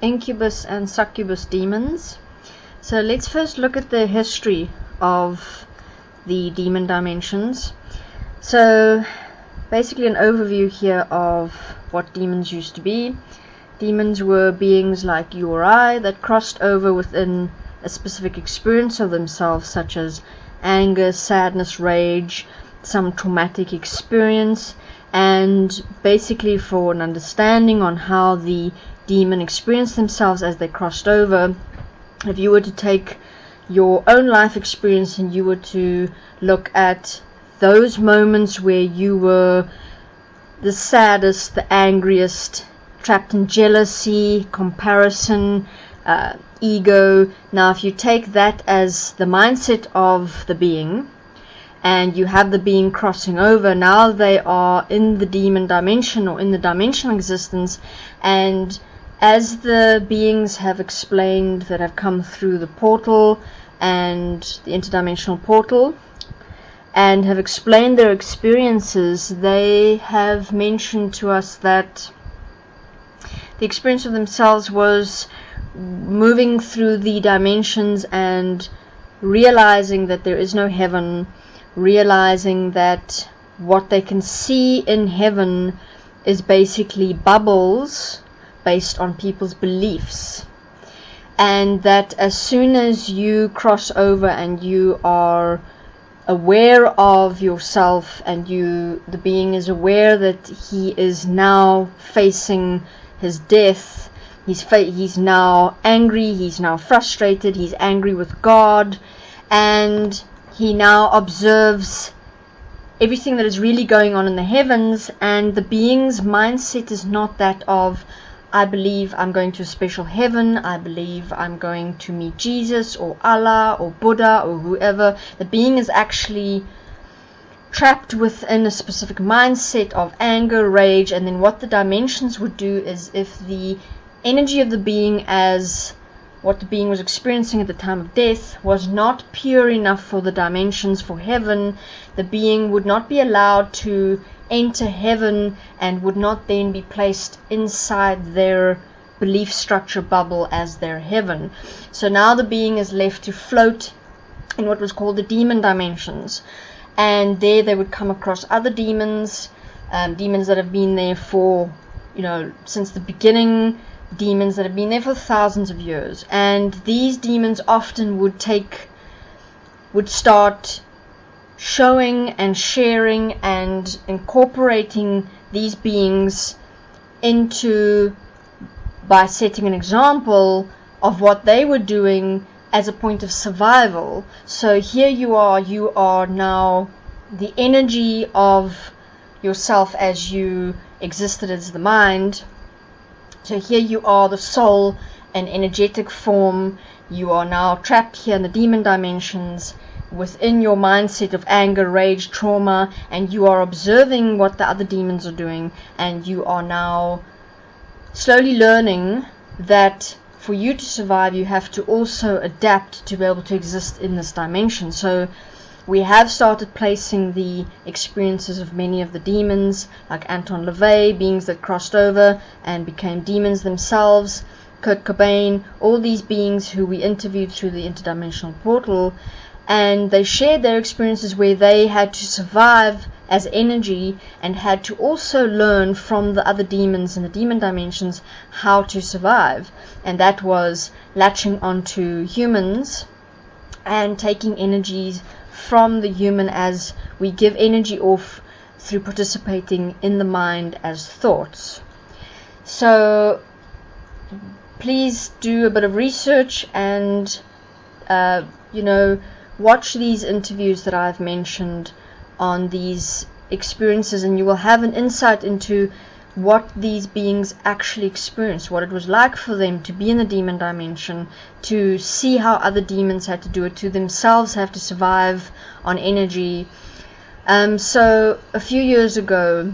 Incubus and Succubus Demons. So let's first look at the history of the demon dimensions. So basically an overview here of what demons used to be. Demons were beings like you or I that crossed over within a specific experience of themselves, such as anger, sadness, rage, some traumatic experience, and basically for an understanding on how the demon experienced themselves as they crossed over. If you were to take your own life experience and you were to look at those moments where you were the saddest, the angriest, trapped in jealousy, comparison, ego. Now if you take that as the mindset of the being and you have the being crossing over, now they are in the demon dimension or in the dimensional existence, and as the beings have explained that have come through the portal and the interdimensional portal and have explained their experiences, they have mentioned to us that the experience of themselves was moving through the dimensions and realizing that there is no heaven, realizing that what they can see in heaven is basically bubbles based on people's beliefs, and that as soon as you cross over and you are aware of yourself and the being is aware that he is now facing his death, he's now angry, he's now frustrated, he's angry with God, and he now observes everything that is really going on in the heavens, and the being's mindset is not that of, I believe I'm going to a special heaven, I believe I'm going to meet Jesus or Allah or Buddha or whoever. The being is actually trapped within a specific mindset of anger, rage, and then what the dimensions would do is, if the energy of the being as what the being was experiencing at the time of death was not pure enough for the dimensions, for heaven, the being would not be allowed to enter heaven and would not then be placed inside their belief structure bubble as their heaven. So now the being is left to float in what was called the demon dimensions, and there they would come across other demons, demons that have been there for, since the beginning, demons that have been there for thousands of years. And these demons often would start showing and sharing and incorporating these beings by setting an example of what they were doing as a point of survival. So here you are now the energy of yourself as you existed as the mind. So here you are, the soul, an energetic form. You are now trapped here in the demon dimensions within your mindset of anger, rage, trauma, and you are observing what the other demons are doing, and you are now slowly learning that for you to survive you have to also adapt to be able to exist in this dimension. So we have started placing the experiences of many of the demons, like Anton LaVey, beings that crossed over and became demons themselves, Kurt Cobain, all these beings who we interviewed through the interdimensional portal, and they shared their experiences where they had to survive as energy and had to also learn from the other demons in the demon dimensions how to survive, and that was latching onto humans and taking energies from the human as we give energy off through participating in the mind as thoughts. So please do a bit of research and watch these interviews that I've mentioned on these experiences, and you will have an insight into what these beings actually experienced, what it was like for them to be in the demon dimension, to see how other demons had to do it, to themselves have to survive on energy. So a few years ago,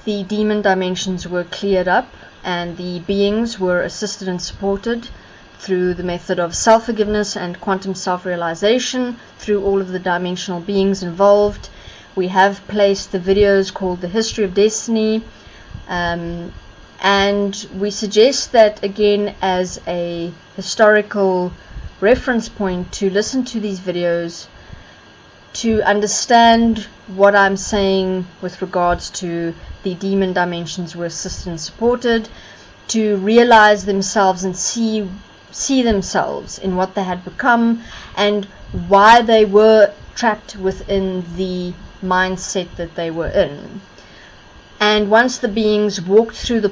the demon dimensions were cleared up and the beings were assisted and supported through the method of self-forgiveness and quantum self-realization through all of the dimensional beings involved. We have placed the videos called The History of Destiny And we suggest that, again, as a historical reference point, to listen to these videos to understand what I'm saying with regards to the demon dimensions were assisted and supported, to realize themselves and see themselves in what they had become and why they were trapped within the mindset that they were in. And once the beings walked through the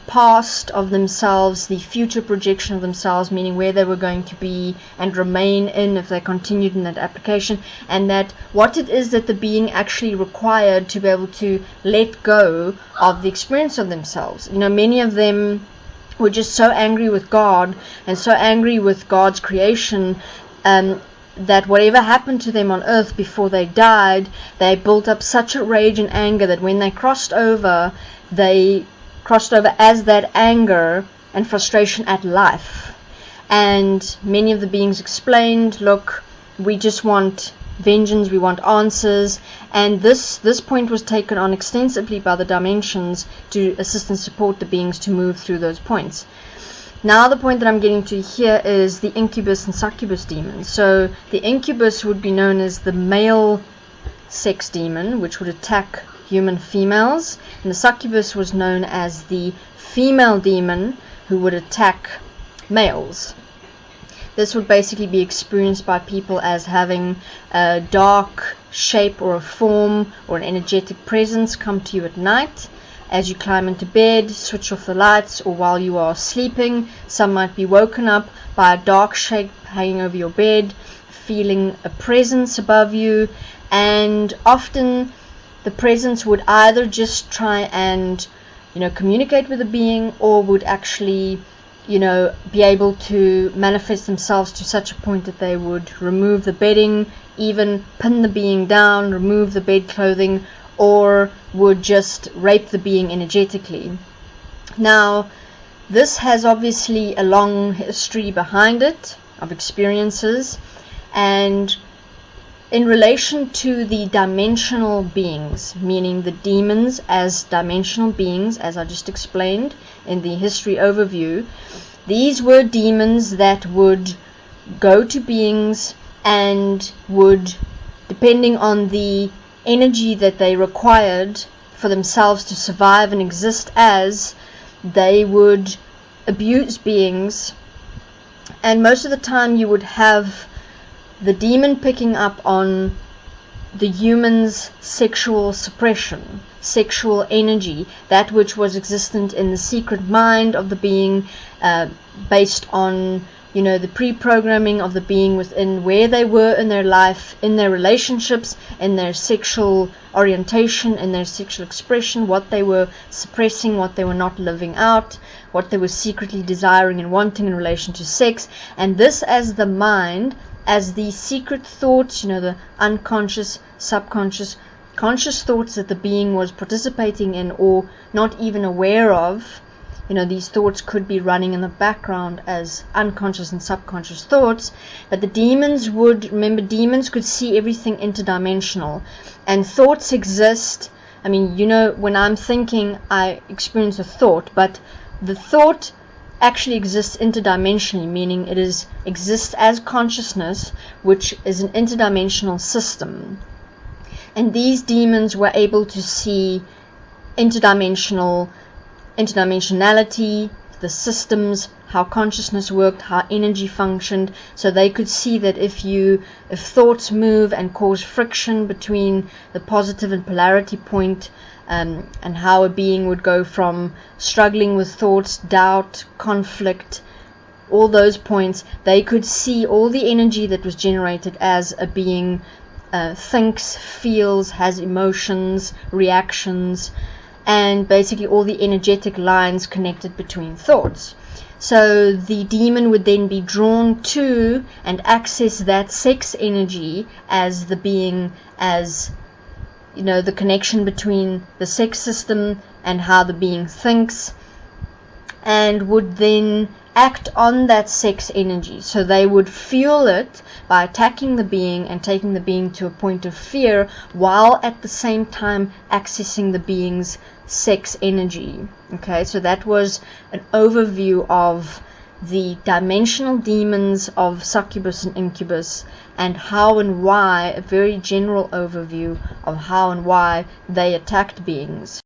past of themselves, the future projection of themselves, meaning where they were going to be and remain in if they continued in that application, and that what it is that the being actually required to be able to let go of the experience of themselves. Many of them were just so angry with God and so angry with God's creation, that whatever happened to them on earth before they died, they built up such a rage and anger that when they crossed over as that anger and frustration at life. And many of the beings explained, look, we just want vengeance, we want answers. And this point was taken on extensively by the dimensions to assist and support the beings to move through those points. Now the point that I'm getting to here is the Incubus and Succubus demons. So the Incubus would be known as the male sex demon, which would attack human females, and the Succubus was known as the female demon, who would attack males. This would basically be experienced by people as having a dark shape or a form or an energetic presence come to you at night. As you climb into bed, switch off the lights, or while you are sleeping, some might be woken up by a dark shape hanging over your bed, feeling a presence above you, and often the presence would either just try and communicate with the being, or would actually be able to manifest themselves to such a point that they would remove the bedding, even pin the being down, remove the bed clothing, or would just rape the being energetically. Now, this has obviously a long history behind it of experiences, and in relation to the dimensional beings, meaning the demons as dimensional beings, as I just explained in the history overview, these were demons that would go to beings and would, depending on the energy that they required for themselves to survive and exist as, they would abuse beings. And most of the time you would have the demon picking up on the human's sexual suppression, sexual energy, that which was existent in the secret mind of the being, based on the pre-programming of the being within where they were in their life, in their relationships, in their sexual orientation, in their sexual expression, what they were suppressing, what they were not living out, what they were secretly desiring and wanting in relation to sex. And this as the mind, as the secret thoughts, the unconscious, subconscious, conscious thoughts that the being was participating in or not even aware of. These thoughts could be running in the background as unconscious and subconscious thoughts, but the demons demons could see everything interdimensional, and thoughts exist. When I'm thinking, I experience a thought, but the thought actually exists interdimensionally, meaning it exists as consciousness, which is an interdimensional system. And these demons were able to see interdimensionality, the systems, how consciousness worked, how energy functioned. So they could see that if thoughts move and cause friction between the positive and polarity point, and how a being would go from struggling with thoughts, doubt, conflict, all those points, they could see all the energy that was generated as a being thinks, feels, has emotions, reactions, and basically all the energetic lines connected between thoughts. So the demon would then be drawn to and access that sex energy as the being, as the connection between the sex system and how the being thinks, and would then act on that sex energy. So they would fuel it by attacking the being and taking the being to a point of fear, while at the same time accessing the being's sex energy. Okay, so that was an overview of the dimensional demons of succubus and incubus, and how and why, a very general overview of how and why they attacked beings.